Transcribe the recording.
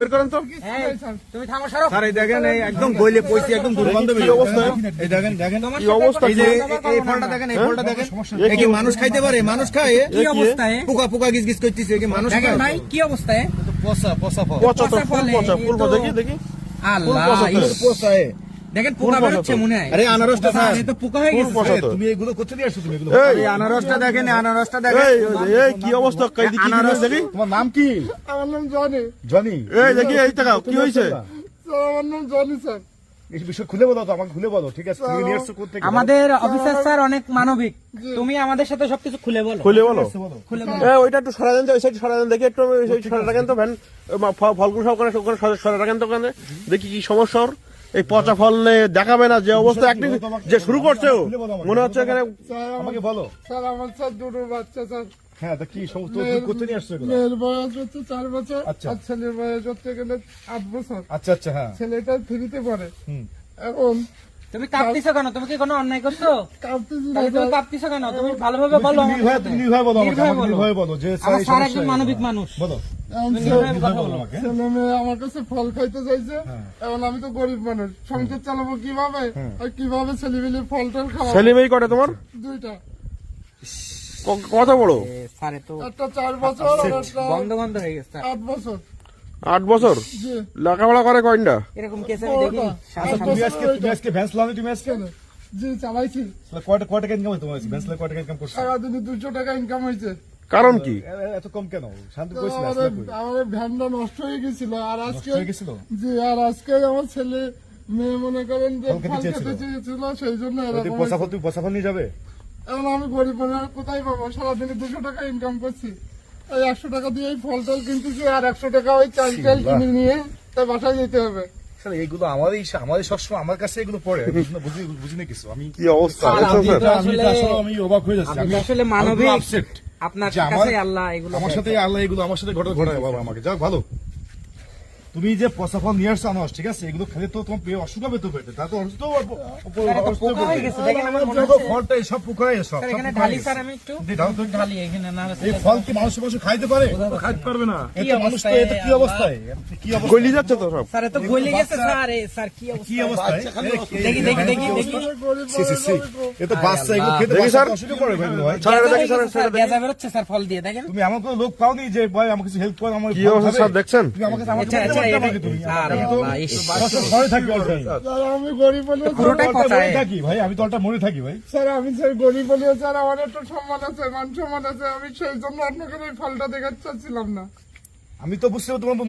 তুমি থামো স্যার, এই দেখেন একদম গলে পয়সা একদম দুর্গন্ধ বের অবস্থা। এই দেখেন দেখেন কি অবস্থা, এই যে এই ফলটা দেখেন, এই ফলটা দেখেন, এই কি মানুষ খাইতে পারে? মানুষ খায়? কি অবস্থায় পোকা পোকা গিজ গিজ করতেছে, কি মানুষ খায়? ভাই কি অবস্থায়? পচা পচা ফল, পচা ফল, পচা ফুল দেখি দেখি। আল্লাহ, এই পচা দেখেন পোকা বের হচ্ছে মনে হয়। আরে আনারসটা স্যার, এই তো পোকা হয়ে গেছে। তুমি এগুলো কোথা দিয়ে আসছো? তুমি এগুলো এই আনারসটা দেখেন, আনারসটা দেখেন। এই কি অবস্থা, কই দেখি আনারস দেখি। তোমার নাম কি? আমার নাম জনি। জনি, এই দেখি এই টাকা কি হইছে? স্যার আমার নাম জনি স্যার। এই বিষয় খুলে বলো তো, আমাকে খুলে বলো, ঠিক আছে? তুমি নিয়ে আসছো কোথা থেকে? আমাদের অফিসার স্যার অনেক মানবিক, তুমি আমাদের সাথে সবকিছু খুলে বলো। খুলে বলো, এই ওইটা একটু সরা দেন তো, ওই সাইড সরা দেন দেখি, একটু ওই সরা রাখেন তো ভ্যান, ফলগুলো সব ওখানে সরা রাখেন তো ওখানে, দেখি কি সমস্যা। এই পচা ফল দেখাবে না যে অবস্থা, একদিন যে শুরু করছে মনে হচ্ছে এখানে। আমাকে বলো স্যার, আমার স্যার দুটো বাচ্চা স্যার। হ্যাঁ, তা কি সমস্যা করতে নিয়ে আসছো? মেয়ের বয়স হচ্ছে 4 বছর, আর ছেলের বয়স হচ্ছে গেলে 8 বছর। আচ্ছা আচ্ছা, হ্যাঁ। ছেলেটা ফ্রিতে পড়ে। এখন তুমি কাঁপতেছো কেন? তুমি কি কোনো অন্যায় করছো? কাঁপতেছি না। তুমি কাঁপতেছো কেন? তুমি ভালোভাবে বলো। তুমি নির্ভয় বলো আমাকে, নির্ভয় বলো যে আমার স্যার একজন মানবিক মানুষ। বলো। ছেলে মেয়ে আমার কাছে ফল খাইতে চাইছে, এখন আমি তো গরিব মানুষ, সংসার চালাবো কিভাবে? আর কিভাবে ছেলে মেয়ে ফল টল খাওয়া? ছেলে মেয়ে কটা তোমার? দুইটা। কত বড়? স্যারে তো একটা 4 বছর আর একটা বন্ধ বন্ধ হয়ে গেছে। 8 বছর। 8 বছর? জি। লেখাপড়া করে কয়টা? এরকম কেস আমি দেখি। তুমি আজকে ভ্যান্স লাগানো, তুমি আজকে? জি, চালাইছি। কয় টাকা ইনকাম হয় তোমার? ভ্যান্স লাগে কয় টাকা ইনকাম করছো? সারাদিনে 200 টাকা ইনকাম হয়েছে। কারণ কি এত কম কেন? শান্তি কইছিল আমার ভ্যানটা নষ্ট হয়ে গেছিল, আর আজকে গেছিল। জি, আর আজকে আমার ছেলে মেয়ে মনে করেন যে ফল খেতে চেয়েছিল, সেই জন্য এরকম। তুমি পচা ফল নিয়ে যাবে? এখন আমি গরিব মানুষ, কোথায় পাবো? সারাদিনে 200 টাকা ইনকাম করছি, এই 100 টাকা দিয়ে ফল টল কিনতেছি, আর 100 টাকা ওই চাল চাল কিনে নিয়ে তাই বাসায় যেতে হবে। এইগুলো আমাদের সবসময় আমার কাছে এগুলো পড়ে, বুঝি না কিছু। আমি কি অবস্থা, আমি অবাক হয়ে যাচ্ছি। আমি আসলে মানবিক, আপসেট। আপনার কাছে আল্লাহ এগুলো, আমার সাথে আল্লাহ এগুলো আমার সাথে ঘটায় বাবা আমাকে। যাক ভালো, তুমি যে পচা ফল নিয়ে আসছো আনারস, ঠিক আছে? এগুলো খেলে তো তোমার পেয়ে অসুখ হবে তো, পেটে তা তো অসুস্থ ফলটা সব পোকা হয়ে সব। এখানে ঢালি স্যার, আমি একটু ঢালি এখানে না। এই ফল কি মানুষ খাইতে পারে? খাইতে পারবে না। এটা মানুষ তো, এটা কি অবস্থায়, কি অবস্থা গলি যাচ্ছে তো সব। স্যার তো গলি গেছে স্যার। স্যার কি অবস্থা, কি অবস্থায়? দেখি দেখি দেখি দেখি। এটা বাচ্চা, এগুলো খেতে অসুখ পড়ে ভাই। স্যার গ্যাস বের হচ্ছে স্যার ফল দিয়ে, দেখেন। তুমি আমার কোনো লোক পাওনি যে ভাই আমাকে কিছু হেল্প করো? আমার কি অবস্থা স্যার দেখছেন? তুমি আমাকে আমি গরিব বলে থাকি ভাই, আমি তো একটা মরে থাকি ভাই। স্যার, আমি স্যার গরিব বলে স্যার আমার একটা সম্মান আছে, মান সম্মান আছে, আমি সেই জন্য আপনাকে এই ফলটা দেখাতে চাচ্ছিলাম না। আমি তো বুঝতে তোমার